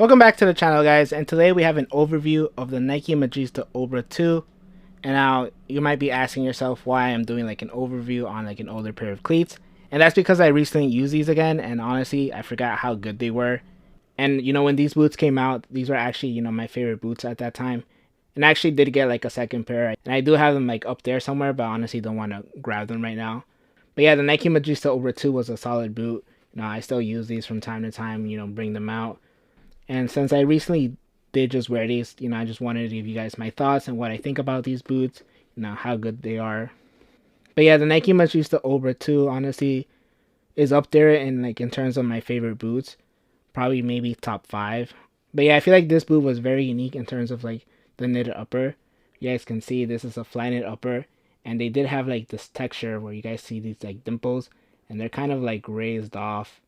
Welcome back to the channel, guys, and today we have an overview of the Nike Magista Obra 2. And now you might be asking yourself why I'm doing like an overview on like an older pair of cleats, and that's because I recently used these again, and honestly I forgot how good they were. And when these boots came out, these were actually my favorite boots at that time, and I actually did get like a second pair, and I do have them like up there somewhere, but honestly don't want to grab them right now. But yeah, the Nike Magista Obra 2 was a solid boot. I still use these from time to time, bring them out. And since I recently did just wear these, I just wanted to give you guys my thoughts and what I think about these boots, how good they are. But yeah, the Nike Magista Obra 2 honestly is up there in terms of my favorite boots, probably maybe top 5. But yeah, I feel like this boot was very unique in terms of like the knitted upper. You guys can see this is a fly knit upper, and they did have like this texture where you guys see these like dimples, and they're kind of like raised off,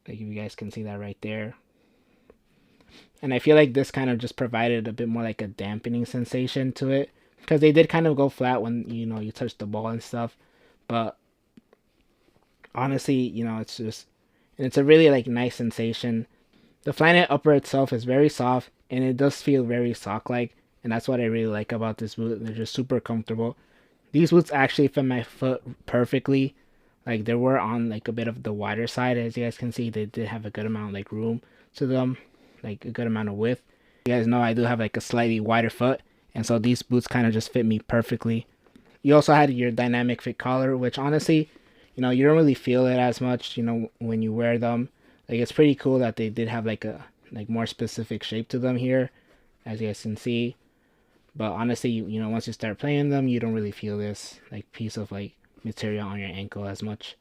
like if you guys can see that right there. And I feel like this kind of just provided a bit more like a dampening sensation to it, because they did kind of go flat when you touch the ball and stuff. But honestly, it's a really like nice sensation. The flyknit upper itself is very soft, and it does feel very sock like, and that's what I really like about this boot. They're just super comfortable. These boots actually fit my foot perfectly. Like they were on like a bit of the wider side, as you guys can see. They did have a good amount of like room to them, like a good amount of width. You guys know I do have like a slightly wider foot, and so these boots kind of just fit me perfectly. You also had your dynamic fit collar, which honestly, you don't really feel it as much, when you wear them. Like it's pretty cool that they did have like a more specific shape to them here, as you guys can see. But honestly, once you start playing them, you don't really feel this like piece of like material on your ankle as much.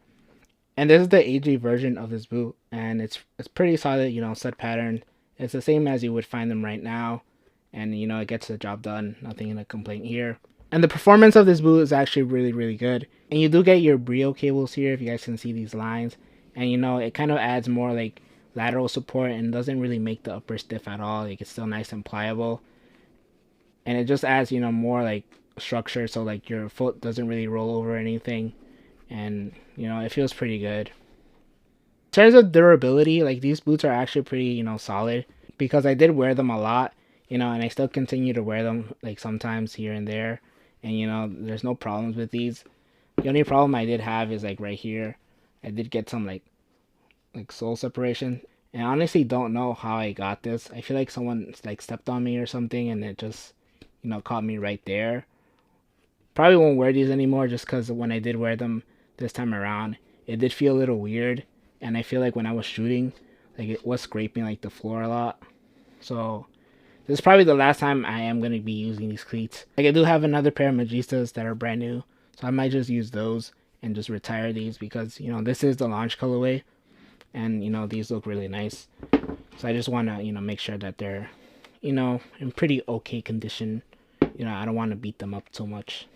And this is the AG version of this boot, and it's pretty solid, stud pattern. It's the same as you would find them right now, and it gets the job done. Nothing in a complaint here. And the performance of this boot is actually really, really good. And you do get your brio cables here, if you guys can see these lines. And it kind of adds more like lateral support and doesn't really make the upper stiff at all. Like it's still nice and pliable. And it just adds, more like structure, so like your foot doesn't really roll over anything. And it feels pretty good. In terms of durability, like these boots are actually pretty solid, because I did wear them a lot, and I still continue to wear them like sometimes here and there, and there's no problems with these. The only problem I did have is like right here. I did get some like sole separation, and I honestly don't know how I got this. I feel like someone like stepped on me or something, and it just caught me right there. Probably won't wear these anymore, just because when I did wear them this time around, it did feel a little weird. And I feel like when I was shooting, like it was scraping like the floor a lot. So this is probably the last time I am going to be using these cleats. Like I do have another pair of Magistas that are brand new, so I might just use those and just retire these, because this is the launch colorway, and these look really nice. So I just want to make sure that they're in pretty okay condition. I don't want to beat them up too much.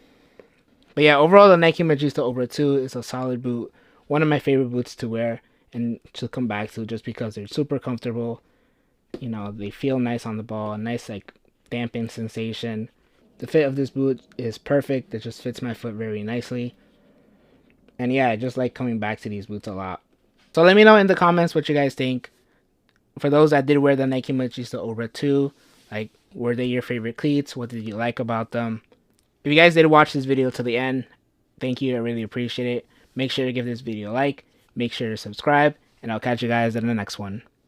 But yeah, overall the Nike Magista Obra 2 is a solid boot. One of my favorite boots to wear and to come back to, just because they're super comfortable. They feel nice on the ball, a nice like damping sensation. The fit of this boot is perfect. It just fits my foot very nicely. And yeah, I just like coming back to these boots a lot. So let me know in the comments what you guys think. For those that did wear the Nike Magista Obra 2, like, were they your favorite cleats? What did you like about them? If you guys did watch this video to the end, thank you. I really appreciate it. Make sure to give this video a like. Make sure to subscribe, and I'll catch you guys in the next one.